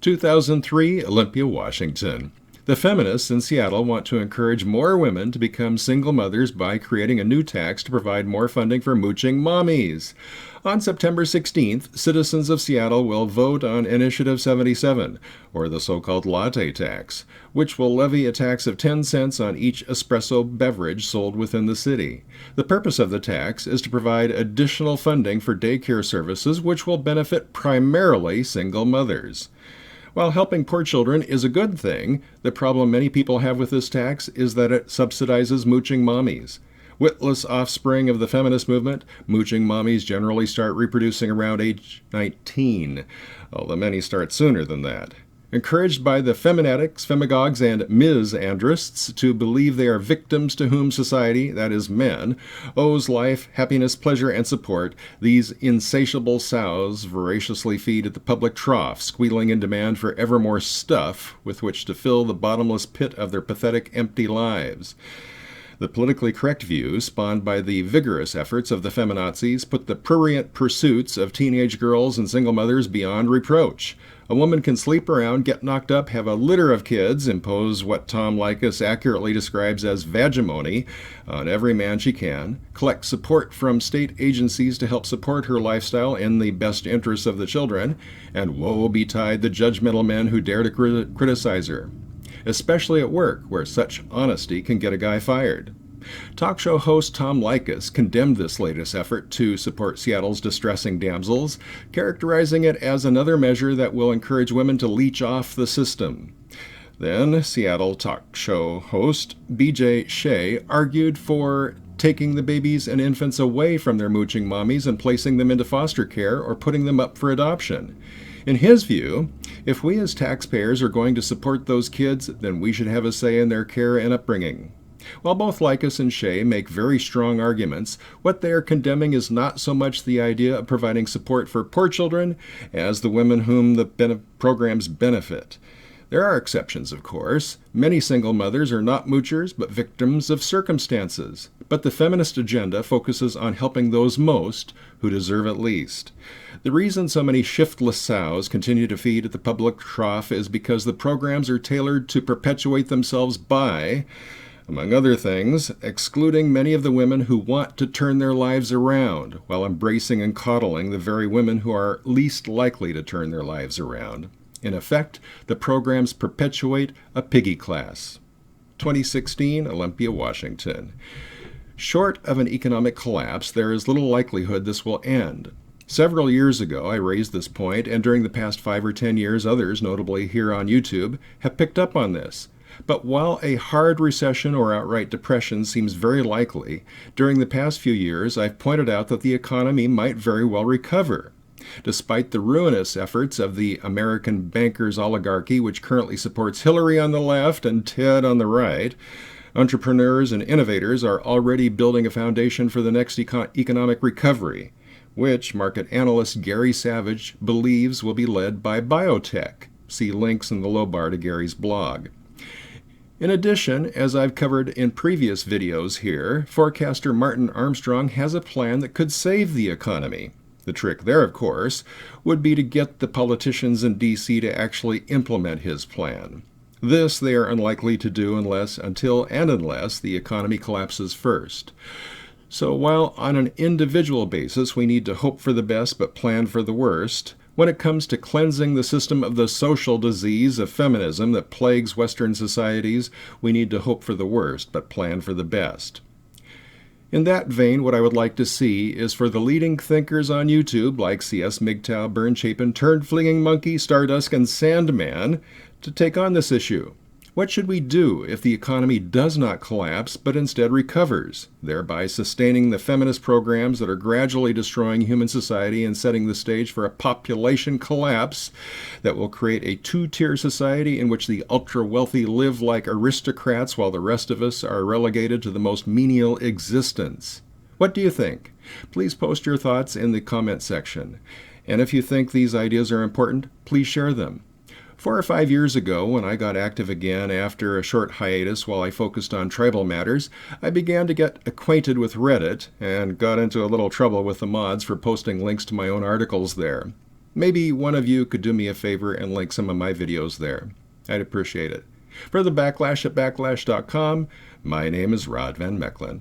2003, Olympia, Washington. The feminists in Seattle want to encourage more women to become single mothers by creating a new tax to provide more funding for Mooching Mommies. On September 16th, citizens of Seattle will vote on Initiative 77, or the so-called latte tax, which will levy a tax of 10 cents on each espresso beverage sold within the city. The purpose of the tax is to provide additional funding for daycare services, which will benefit primarily single mothers. While helping poor children is a good thing, the problem many people have with this tax is that it subsidizes mooching mommies. Witless offspring of the feminist movement, mooching mommies generally start reproducing around age 19, although many start sooner than that. Encouraged by the feminatics, femagogues, and misandrists to believe they are victims to whom society, that is men, owes life, happiness, pleasure, and support, these insatiable sows voraciously feed at the public trough, squealing in demand for ever more stuff with which to fill the bottomless pit of their pathetic, empty lives. The politically correct view, spawned by the vigorous efforts of the feminazis, put the prurient pursuits of teenage girls and single mothers beyond reproach. A woman can sleep around, get knocked up, have a litter of kids, impose what Tom Likas accurately describes as vagemony on every man she can, collect support from state agencies to help support her lifestyle in the best interests of the children, and woe betide the judgmental men who dare to criticize her. Especially at work, where such honesty can get a guy fired. Talk show host Tom Likas condemned this latest effort to support Seattle's distressing damsels, characterizing it as another measure that will encourage women to leech off the system. Then, Seattle talk show host B.J. Shea argued for taking the babies and infants away from their mooching mommies and placing them into foster care or putting them up for adoption. In his view, if we as taxpayers are going to support those kids, then we should have a say in their care and upbringing. While both Likas and Shea make very strong arguments, what they are condemning is not so much the idea of providing support for poor children as the women whom the programs benefit. There are exceptions, of course. Many single mothers are not moochers, but victims of circumstances. But the feminist agenda focuses on helping those most who deserve it least. The reason so many shiftless sows continue to feed at the public trough is because the programs are tailored to perpetuate themselves by, among other things, excluding many of the women who want to turn their lives around, while embracing and coddling the very women who are least likely to turn their lives around. In effect, the programs perpetuate a piggy class. 2016, Olympia, Washington. Short of an economic collapse, there is little likelihood this will end. Several years ago, I raised this point, and during the past 5 or 10 years, others, notably here on YouTube, have picked up on this. But while a hard recession or outright depression seems very likely, during the past few years, I've pointed out that the economy might very well recover. Despite the ruinous efforts of the American bankers oligarchy, which currently supports Hillary on the left and Ted on the right, entrepreneurs and innovators are already building a foundation for the next economic recovery, which market analyst Gary Savage believes will be led by biotech. See links in the low bar to Gary's blog. In addition, as I've covered in previous videos here, forecaster Martin Armstrong has a plan that could save the economy. The trick there, of course, would be to get the politicians in D.C. to actually implement his plan. This they are unlikely to do unless the economy collapses first. So while on an individual basis we need to hope for the best but plan for the worst, when it comes to cleansing the system of the social disease of feminism that plagues Western societies, we need to hope for the worst but plan for the best. In that vein, what I would like to see is for the leading thinkers on YouTube, like C.S. MGTOW, Burn Chapin, Turd-Flinging Monkey, Stardust, and Sandman, to take on this issue. What should we do if the economy does not collapse, but instead recovers, thereby sustaining the feminist programs that are gradually destroying human society and setting the stage for a population collapse that will create a two-tier society in which the ultra-wealthy live like aristocrats while the rest of us are relegated to the most menial existence? What do you think? Please post your thoughts in the comment section. And if you think these ideas are important, please share them. 4 or 5 years ago, when I got active again after a short hiatus while I focused on tribal matters, I began to get acquainted with Reddit and got into a little trouble with the mods for posting links to my own articles there. Maybe one of you could do me a favor and link some of my videos there. I'd appreciate it. For the Backlash at Backlash.com, my name is Rod Van Mechelen.